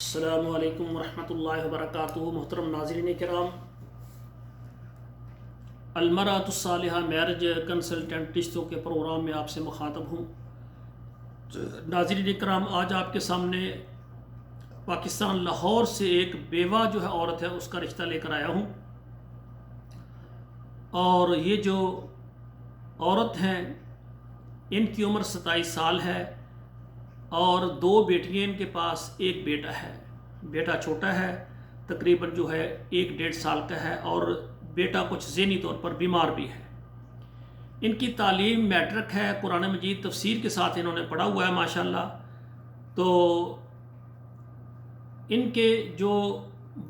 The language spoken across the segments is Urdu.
السلام علیکم ورحمۃ اللہ وبرکاتہ۔ محترم ناظرین کرام، المرأۃ الصالحہ میرج کنسلٹنٹ رشتوں کے پروگرام میں آپ سے مخاطب ہوں۔ ناظرین کرام، آج آپ کے سامنے پاکستان لاہور سے ایک بیوہ جو ہے عورت ہے، اس کا رشتہ لے کر آیا ہوں۔ اور یہ جو عورت ہیں ان کی عمر 27 سال ہے اور 2 بیٹیاں ان کے پاس، ایک بیٹا ہے۔ بیٹا چھوٹا ہے، تقریباً جو ہے 1-1.5 سال کا ہے، اور بیٹا کچھ ذہنی طور پر بیمار بھی ہے۔ ان کی تعلیم میٹرک ہے، قرآن مجید تفسیر کے ساتھ انہوں نے پڑھا ہوا ہے ماشاءاللہ۔ تو ان کے جو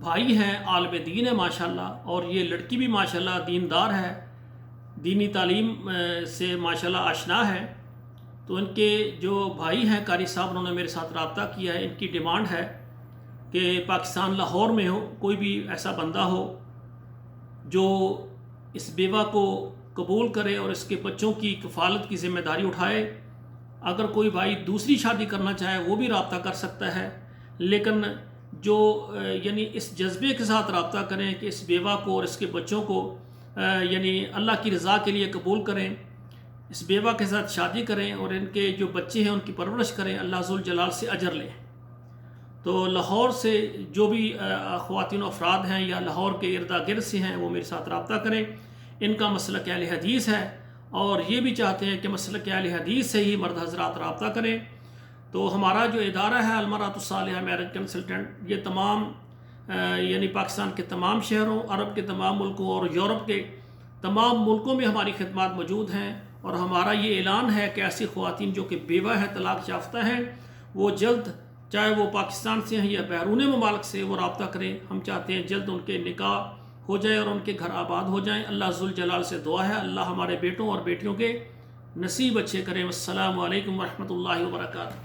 بھائی ہیں عالم دین ہے ماشاءاللہ، اور یہ لڑکی بھی ماشاءاللہ دیندار ہے، دینی تعلیم سے ماشاءاللہ آشنا ہے۔ تو ان کے جو بھائی ہیں قاری صاحب، انہوں نے میرے ساتھ رابطہ کیا ہے۔ ان کی ڈیمانڈ ہے کہ پاکستان لاہور میں ہو کوئی بھی ایسا بندہ ہو جو اس بیوہ کو قبول کرے اور اس کے بچوں کی کفالت کی ذمہ داری اٹھائے۔ اگر کوئی بھائی دوسری شادی کرنا چاہے وہ بھی رابطہ کر سکتا ہے، لیکن جو یعنی اس جذبے کے ساتھ رابطہ کریں کہ اس بیوہ کو اور اس کے بچوں کو یعنی اللہ کی رضا کے لیے قبول کریں، اس بیوہ کے ساتھ شادی کریں اور ان کے جو بچے ہیں ان کی پرورش کریں، اللہ ذوالجلال سے اجر لیں۔ تو لاہور سے جو بھی خواتین و افراد ہیں یا لاہور کے ارد گرد سے ہیں وہ میرے ساتھ رابطہ کریں۔ ان کا مسلک اہل حدیث ہے اور یہ بھی چاہتے ہیں کہ مسلک اہل حدیث سے ہی مرد حضرات رابطہ کریں۔ تو ہمارا جو ادارہ ہے المرأۃ الصالحہ میرج کنسلٹنٹ، یہ تمام یعنی پاکستان کے تمام شہروں، عرب کے تمام ملکوں اور یورپ کے تمام ملکوں میں ہماری خدمات موجود ہیں۔ اور ہمارا یہ اعلان ہے کہ ایسی خواتین جو کہ بیوہ ہیں، طلاق یافتہ ہیں، وہ جلد، چاہے وہ پاکستان سے ہیں یا بیرون ممالک سے، وہ رابطہ کریں۔ ہم چاہتے ہیں جلد ان کے نکاح ہو جائے اور ان کے گھر آباد ہو جائیں۔ اللہ ذوالجلال سے دعا ہے اللہ ہمارے بیٹوں اور بیٹیوں کے نصیب اچھے کریں۔ السلام علیکم ورحمۃ اللہ وبرکاتہ۔